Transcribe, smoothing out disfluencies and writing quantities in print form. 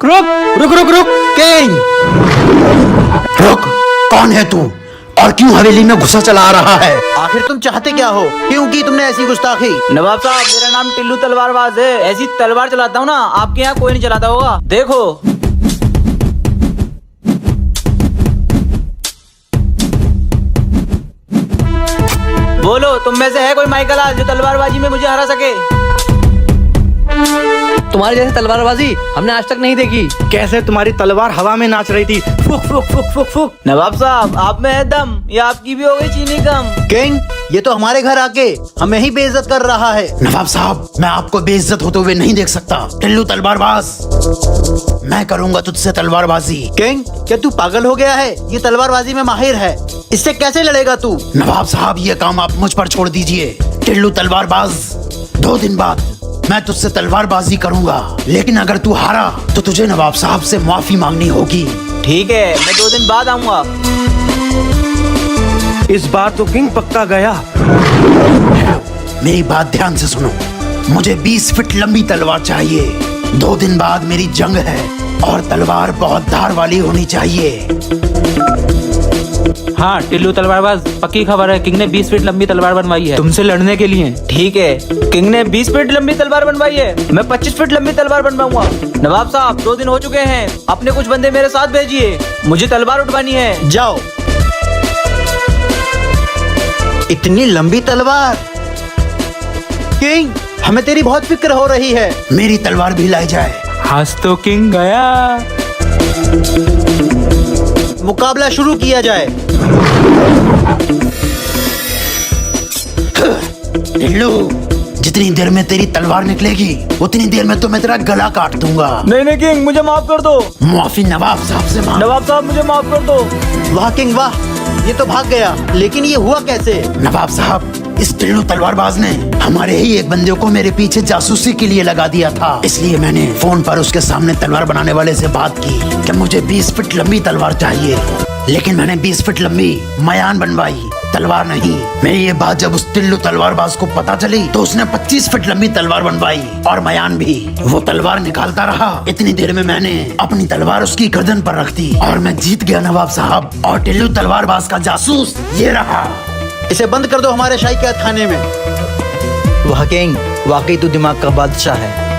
रुक रुक रुक रुक किंग रुक, कौन है तू और क्यों हवेली में घुसा चला आ रहा है? आखिर तुम चाहते क्या हो? क्यों की तुमने ऐसी गुस्ताखी? नवाब साहब, मेरा नाम टिल्लू तलवारबाज है। ऐसी तलवार चलाता हूँ ना, आपके यहाँ कोई नहीं चलाता होगा। देखो। बोलो, तुम में से है कोई माइकल आज जो तलवारबाजी में मुझे हरा सके? तुम्हारी जैसे तलवारबाजी हमने आज तक नहीं देखी। कैसे तुम्हारी तलवार हवा में नाच रही थी, फुक फुक फुक फुक फुक। नवाब साहब, आप में है दम या आपकी भी हो गई चीनी कम? किंग, ये तो हमारे घर आके हमें ही बेइज्जत कर रहा है। नवाब साहब, मैं आपको बेइज्जत होते हुए नहीं देख सकता। टिल्लू तलवारबाज, मैं करूंगा तुझसे तलवारबाजी। किंग, क्या तू पागल हो गया है? ये तलवारबाजी में माहिर है, इससे कैसे लड़ेगा तू? नवाब साहब, ये काम आप मुझ पर छोड़ दीजिए। टिल्लू तलवारबाज, 2 दिन बाद मैं तुझसे तलवारबाजी करूंगा, लेकिन अगर तू हारा तो तुझे नवाब साहब से माफी मांगनी होगी। ठीक है, मैं 2 दिन बाद आऊंगा। इस बार तो किंग पक्का गया। मेरी बात ध्यान से सुनो, मुझे 20 फीट लंबी तलवार चाहिए। 2 दिन बाद मेरी जंग है और तलवार बहुत धार वाली होनी चाहिए। हाँ टिल्लू तलवारबाज, पक्की खबर है, किंग ने 20 फीट लंबी तलवार बनवाई है तुमसे लड़ने के लिए। ठीक है, किंग ने 20 फीट लंबी तलवार बनवाई है, मैं 25 फीट लंबी तलवार बनवाऊंगा। नवाब साहब, 2 दिन हो चुके हैं, अपने कुछ बंदे मेरे साथ भेजिए, मुझे तलवार उठवानी है। जाओ। इतनी लंबी तलवार? किंग, हमें तेरी बहुत फिक्र हो रही है। मेरी तलवार भी लाई जाए। आज तो किंग गया। मुकाबला शुरू किया जाए। टिल्लू, जितनी देर में तेरी तलवार निकलेगी उतनी देर में तो मैं तेरा गला काट दूंगा। नहीं नहीं किंग, मुझे माफ कर दो। माफी नवाब साहब से मांग। नवाब साहब, मुझे माफ कर दो। वाह किंग वाह, ये तो भाग गया, लेकिन ये हुआ कैसे? नवाब साहब, इस टिल्लू तलवारबाज ने हमारे ही एक बंदे को मेरे पीछे जासूसी के लिए लगा दिया था, इसलिए मैंने फोन पर उसके सामने तलवार बनाने वाले से बात की कि मुझे 20 फीट लंबी तलवार चाहिए, लेकिन मैंने 20 फीट लंबी मयान बनवाई, तलवार नहीं। मेरी ये बात जब उस टिल्लू तलवारबाज को पता चली तो उसने 25 फीट लंबी तलवार बनवाई और मयान भी। वो तलवार निकालता रहा, इतनी देर में मैंने अपनी तलवार उसकी गर्दन पर रख दी और मैं जीत गया नवाब साहब। और टिल्लू तलवारबाज का जासूस ये रहा। इसे बंद कर दो हमारे शाही कैद खाने में। वाह किंग, वाकई तू दिमाग का बादशाह है।